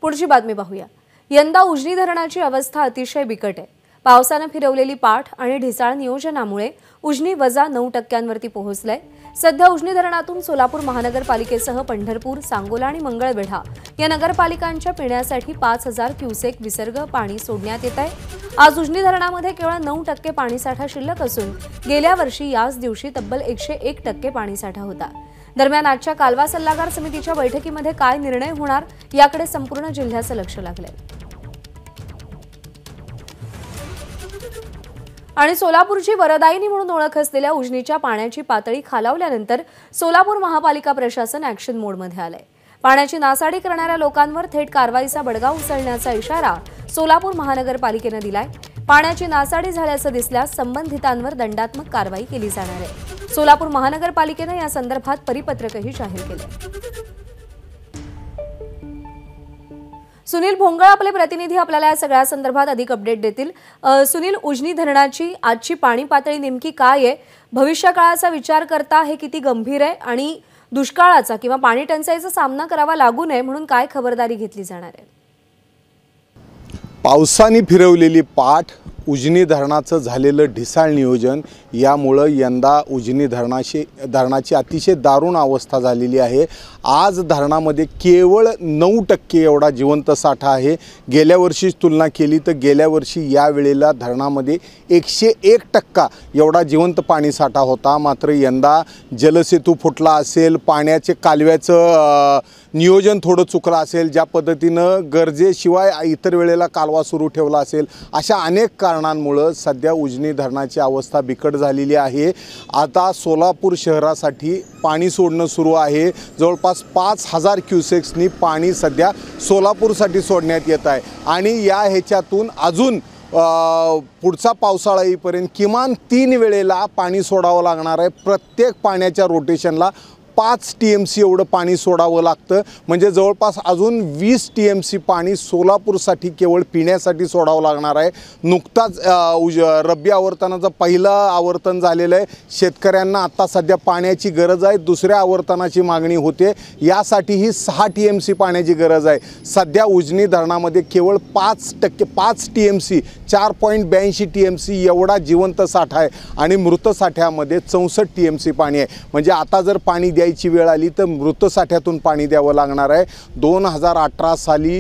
पुढची बातमी पाहूया। यंदा उजनी धरणाची अवस्था अतिशय बिकट आहे। पावसाने फिरवलेली पाठ आणि ढिसाळ नियोजनामुळे उजनी -9% पोहोचलंय। सध्या उजनी धरणातून सोलापूर महानगरपालिकेसह पंढरपूर, सांगोला आणि मंगळवेढा या नगरपालिकांच्या पिण्यासाठी 5000 क्युसेक विसर्ग पाणी सोडण्यात येत आहे। आज उजनी धरणामध्ये केवळ 9% पाणीसाठा शिल्लक असून गेल्या वर्षी याच दिवशी तब्बल 101% पाणीसाठा होता। दरम्यान आजच्या कालवा सल्लागार समितीच्या बैठकीमध्ये काय निर्णय होणार याकडे संपूर्ण जिल्ह्याचं लक्ष लागलंय। आणि सोलापूरची वरदायिनी म्हणून ओळख असलेल्या उजनीच्या पाण्याची पातळी खालावल्यानंतर सोलापूर महापालिका प्रशासन ॲक्शन मोडमध्ये आलंय। पाण्याची नासाडी करणाऱ्या लोकांवर थेट कारवाईचा बडगा उचलण्याचा इशारा सोलापूर महानगरपालिकेने दिलाय। पाण्याची नासाडी झाल्याचं दिसल्यास संबंधितांवर दंडात्मक कारवाई केली जाणार आहे। सोलापूर महानगरपालिकेने या संदर्भात परिपत्रकही जाहीर केले। सुनील भोंगळ आपले प्रतिनिधी आपल्याला या सगळ्या संदर्भात अधिक अपडेट देतील। सुनील, उजनी धरणाची आजची पाणी पातळी नेमकी काय आहे? भविष्यकाळाचा विचार करता हे किती गंभीर आहे आणि दुष्काळाचा किंवा पाणी टंचाईचा सामना करावा लागू नये म्हणून काय खबरदारी घेतली जाणार आहे? पावसाने फिरवलेली पाठ, उजनी धरणाचं झालेलं ढिसाळ नियोजन यामुळे यंदा उजनी धरणाची अतिशय दारुण अवस्था झालेली आहे। आज धरणामध्ये केवळ 9% एवढा जिवंत साठा आहे। गेल्या वर्षी तुलना केली तर गेल्या वर्षी या वेळेला धरणामध्ये 101% एवढा जिवंत पाणी साठा होता। मात्र यंदा जलसेतू फुटला असेल, पाण्याचे कालव्याचं नियोजन थोडं चुकलं असेल, ज्या पद्धतीनं गरजेशिवाय इतर वेळेला कालवा सुरू ठेवला असेल, अशा अनेक कारणांमुळे सध्या उजनी धरणाची अवस्था बिकट झालेली आहे। आता सोलापूर शहरासाठी पाणी सोडणं सुरू आहे। जवळपास 5000 क्युसेक्सनी पाणी सध्या सोलापूरसाठी सोडण्यात येत आहे आणि या ह्याच्यातून अजून पुढचा पावसाळा येईपर्यंत किमान 3 वेळेला पाणी सोडावं लागणार आहे। प्रत्येक पाण्याच्या रोटेशनला 5 TMC एवढं पाणी सोडावं लागतं। म्हणजे जवळपास अजून 20 TMC पाणी सोलापूरसाठी केवळ पिण्यासाठी सोडावं लागणार आहे। नुकताच रब्बी आवर्तनाचं पहिलं आवर्तन झालेलं आहे। शेतकऱ्यांना आता सध्या पाण्याची गरज आहे, दुसऱ्या आवर्तनाची मागणी होते, यासाठीही 6 TMC पाण्याची गरज आहे। सध्या उजनी धरणामध्ये केवळ 5 TMC 4.82 TMC एवढा जिवंत साठा आहे आणि मृत साठ्यामध्ये 64 TMC पाणी आहे। म्हणजे आता जर पाणी द्यायची वेळ आली तर मृत साठ्यातून पाणी द्यावं लागणार आहे। 2018 साली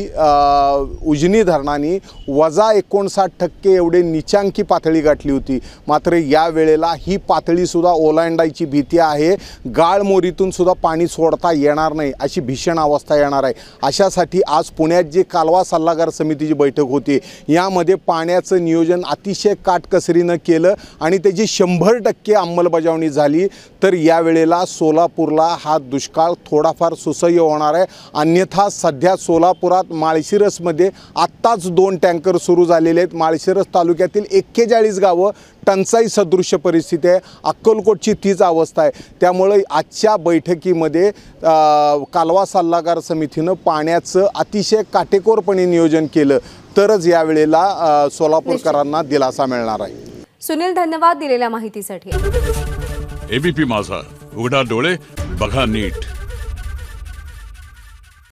उजनी धरणाने -59% एवढे निचांकी पातळी गाठली होती। मात्र या वेळेला ही पातळी सुद्धा ओलांडायची भीती आहे। गाळमोरीतून सुद्धा पाणी सोडता येणार नाही अशी भीषण अवस्था येणार आहे। अशासाठी आज पुण्यात जे कालवा सल्लागार समितीची बैठक होती, यामध्ये पाण्याचं नियोजन अतिशय काटकसरीनं केलं आणि त्याची 100% अंमलबजावणी झाली तर या वेळेला सोलापूरला हा दुष्काळ थोडाफार सुसह्य होणार आहे। अन्यथा सध्या सोलापुरात माळशिरसमध्ये आत्ताच 2 टँकर सुरू झालेले आहेत। माळशिरस तालुक्यातील 41 गावं टंचाई सदृश्य परिस्थिती आहे। अक्कलकोटची तीच अवस्था आहे। त्यामुळे आजच्या बैठकीमध्ये कालवा सल्लागार समितीनं पाण्याचं अतिशय काटेकोरपणे नियोजन केलं तरच या वेळेला सोलापूरकरांना दिलासा मिळणार आहे। सुनील, धन्यवाद दिलेल्या माहितीसाठी। एबीपी माझा, उघडा डोळे बघा नीट।